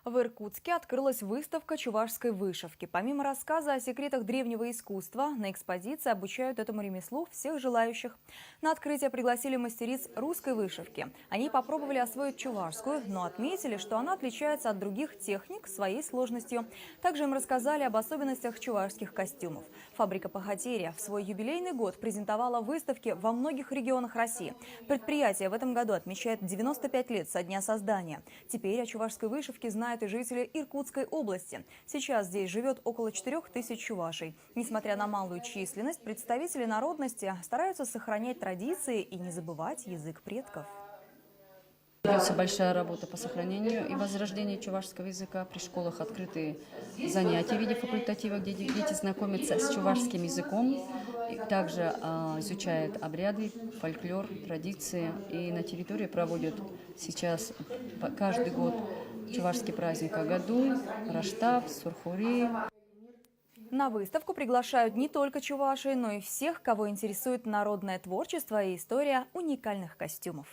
В Иркутске открылась выставка чувашской вышивки. Помимо рассказа о секретах древнего искусства, на экспозиции обучают этому ремеслу всех желающих. На открытие пригласили мастериц русской вышивки. Они попробовали освоить чувашскую, но отметили, что она отличается от других техник своей сложностью. Также им рассказали об особенностях чувашских костюмов. Фабрика «Пахатерия» в свой юбилейный год презентовала выставки во многих регионах России. Предприятие в этом году отмечает 95 лет со дня создания. Теперь о чувашской вышивке знают и жители Иркутской области. Сейчас здесь живет около 4000 чувашей. Несмотря на малую численность, представители народности стараются сохранять традиции и не забывать язык предков. Ведется большая работа по сохранению и возрождению чувашского языка. При школах открыты занятия в виде факультатива, где дети знакомятся с чувашским языком. И также изучают обряды, фольклор, традиции. И на территории проводят сейчас каждый год чувашский праздник Агадуй, Раштав, Сурхури. На выставку приглашают не только чувашей, но и всех, кого интересует народное творчество и история уникальных костюмов.